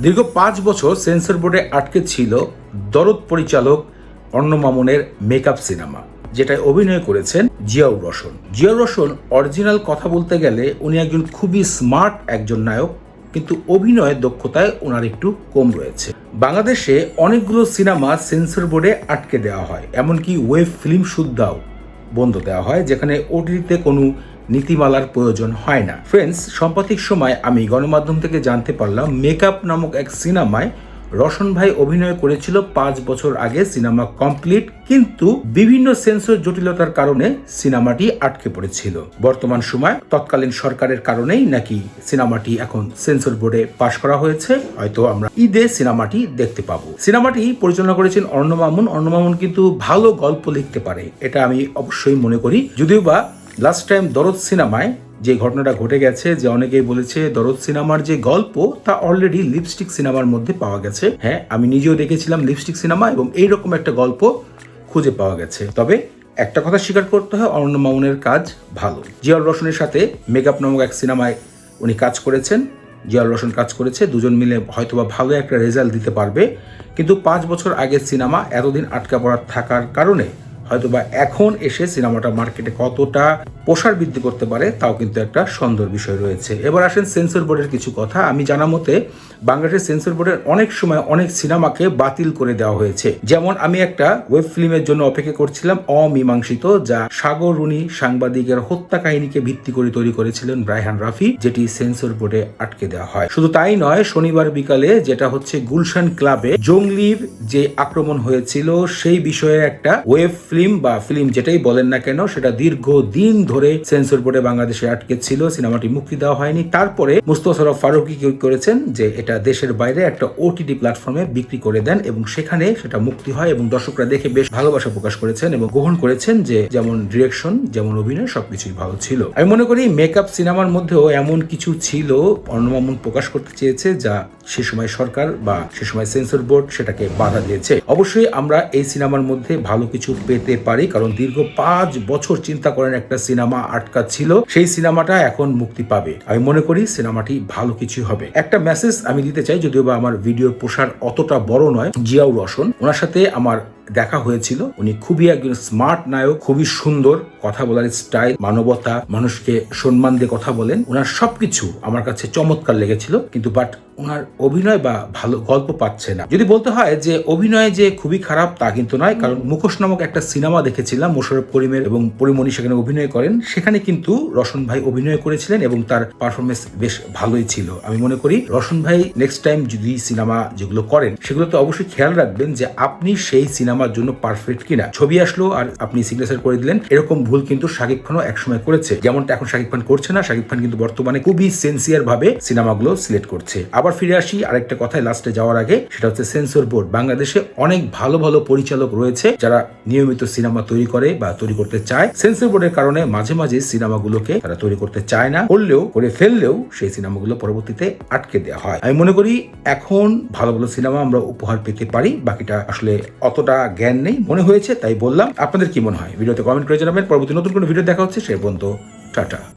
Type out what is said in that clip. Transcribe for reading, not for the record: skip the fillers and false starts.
দীর্ঘ 5 বছর সেন্সর বোর্ডে আটকে ছিল দরদ পরিচালক অর্ণ মামুনের মেকআপ সিনেমা, যেটায় অভিনয় করেছেন জিয়াউর রহমান। জিয়াউর রহমান অরিজিনাল কথা বলতে গেলে উনি একজন খুবই স্মার্ট একজন নায়ক, কিন্তু অভিনয়ের দক্ষতায় ওনার একটু কম রয়েছে। বাংলাদেশে অনেকগুলো সিনেমা সেন্সর বোর্ডে আটকে দেওয়া হয়, এমনকি ওয়েব ফিল্ম সুদ্ধাও বন্ধ দেওয়া হয়, যেখানে ওটিটিতে কোনো নীতিমালার প্রয়োজন হয় না। ফ্রেন্ডস, সাম্প্রতিক সময় আমি গণমাধ্যম থেকে জানতে পারলাম মেকআপ নামক এক সিনেমায় রোশন ভাই অভিনয় করেছিল 5 বছর আগে। সিনেমা কমপ্লিট, কিন্তু বিভিন্ন সেন্সর জটিলতার কারণে সিনেমাটি আটকে পড়েছিল। বর্তমান সময় তৎকালীন সরকারের কারণেই নাকি সিনেমাটি এখন সেন্সর বোর্ডে পাশ করা হয়েছে। হয়তো আমরা ঈদে সিনেমাটি দেখতে পাবো। সিনেমাটি পরিচালনা করেছেন অর্ণ মামুন। অর্ণ মামুন কিন্তু ভালো গল্প লিখতে পারে, এটা আমি অবশ্যই মনে করি। যদিও বা লাস্ট টাইম দরদ সিনেমায় যে ঘটনাটা ঘটে গেছে, যে অনেকেই বলেছে দরদ সিনেমার যে গল্প তা অলরেডি লিপস্টিক সিনেমার মধ্যে পাওয়া গেছে। হ্যাঁ, আমি নিজেও দেখেছিলাম লিপস্টিক সিনেমা এবং এইরকম একটা গল্প খুঁজে পাওয়া গেছে। তবে একটা কথা স্বীকার করতে হয়, অর্ণ মামুনের কাজ ভালো। জিয়াউর রহমানের সাথে মেকআপ নামক এক সিনেমায় উনি কাজ করেছেন, জিয়াউর রহমান কাজ করেছে, দুজন মিলে হয়তোবা ভালো একটা রেজাল্ট দিতে পারবে। কিন্তু 5 বছর আগের সিনেমা এতদিন আটকা পড়া থাকার কারণে হয়তোবা এখন এসে সিনেমাটা মার্কেটে কতটা প্রসার বৃদ্ধি করতে পারে তাও কিন্তু একটা সন্দেহের বিষয় রয়েছে। এবার আসেন সেন্সর বোর্ডের কিছু কথা। আমি জানা মতে বাংলাদেশের সেন্সর বোর্ডের অনেক সময় অনেক সিনেমাকে বাতিল করে দেওয়া হয়েছে। যেমন আমি একটা ওয়েব ফিল্মের জন্য অপেক্ষা করছিলাম, অমীমাংসিত, যা সাগর রুনি সাংবাদিকের হত্যা কাহিনীকে ভিত্তি করে তৈরি করেছিলেন রায়হান রাফি, যেটি সেন্সর বোর্ডে আটকে দেওয়া হয়। শুধু তাই নয়, শনিবার বিকালে যেটা হচ্ছে গুলশান ক্লাবে জঙ্গলির যে আক্রমণ হয়েছিল সেই বিষয়ে একটা ওয়েব ফিল্ম বা ফিল্ম যেটাই বলেন না কেন, সেটা দীর্ঘদিন ধরে সেন্সর বোর্ডে বাংলাদেশে আটকে ছিল। সিনেমাটি মুক্তি দেওয়া হয়নি। তারপরে মুস্তফা সরোয়ার ফারুকী কি করেছেন যে এটা দেশের বাইরে একটা ওটিটি প্ল্যাটফর্মে বিক্রি করে দেন এবং সেখানে সেটা মুক্তি হয় এবং দর্শকরা দেখে বেশ ভালোবাসা প্রকাশ করেছেন এবং গ্রহণ করেছেন যে যেমন ডিরেকশন যেমন অভিনয় সবকিছুই ভালো ছিল। আমি মনে করি মেকআপ সিনেমার মধ্যেও এমন কিছু ছিল অর্ণ মামুন প্রকাশ করতে চেয়েছে যা সে সময় সরকার বা সে সময় সেন্সর বোর্ড সেটাকে বাধা দিয়েছে। অবশ্যই আমরা এই সিনেমার মধ্যে ভালো কিছু পেতে পারি, কারণ দীর্ঘ 5 বছর চিন্তা করেন একটা সিনেমা আটকা ছিল, সেই সিনেমাটা এখন মুক্তি পাবে। আমি মনে করি সিনেমাটি ভালো কিছু হবে। একটা মেসেজ আমি দিতে চাই, যদিও বা আমার ভিডিওর প্রসার অতটা বড় নয়। জিয়াউর রহমান, ওনার সাথে আমার দেখা হয়েছিল। উনি খুবই একজন স্মার্ট নায়ক, খুবই সুন্দর কথা বলার স্টাইল, মানবতা, মানুষকে সম্মান দিয়ে কথা বলেন। ওনার সবকিছু আমার কাছে চমৎকার লেগেছিল, কিন্তু বাট ওনার অভিনয় বা ভালো গল্প পাচ্ছে না। যদি বলতে হয় যে অভিনয় যে খুবই খারাপ তা কিন্তু নয়, কারণ মুখোশ নামক একটা সিনেমা দেখেছিলাম, মোশাররফ করিমের এবং পরিমণি সেখানে অভিনয় করেন। সেখানে কিন্তু রোশন ভাই অভিনয় করেছিলেন এবং তার পারফরমেন্স বেশ ভালোই ছিল। আমি মনে করি রোশন ভাই নেক্সট টাইম যদি সিনেমা যেগুলো করেন সেগুলোতে অবশ্যই খেয়াল রাখবেন যে আপনি সেই সিনেমার জন্য পারফেক্ট কিনা। ছবি আসলো আর আপনি সিগনেচার করে দিলেন, এরকম ভুল কিন্তু শাকিব খানও একসময় করেছে, যেমনটা এখন শাকিব খান করছে না। শাকিব খান কিন্তু বর্তমানে খুবই সিনসিয়ার ভাবে সিনেমাগুলো সিলেক্ট করছে। আবার ফিরে আসি আরেকটা কথায় লাস্টে যাওয়ার আগে, সেটা হচ্ছে সেন্সর বোর্ড। বাংলাদেশে অনেক ভালো ভালো পরিচালক রয়েছে যারা নিয়মিত সিনেমা তৈরি করে বা তৈরি করতে চায়। সেন্সর বোর্ডের কারণে মাঝে মাঝে সিনেমাগুলোকে তারা তৈরি করতে চায় না, করে ফেললেও সেই সিনেমাগুলো পরবর্তীতে আটকে দেওয়া হয়। আমি মনে করি এখন ভালো ভালো সিনেমা আমরা উপহার পেতে পারি। বাকিটা আসলে অতটা জ্ঞান নেই, মনে হয়েছে তাই বললাম। আপনাদের কি মনে হয় ভিডিওতে কমেন্ট করে জানাবেন। পরবর্তী নতুন কোনো ভিডিও দেখা হচ্ছে, সে পর্যন্ত টাটা।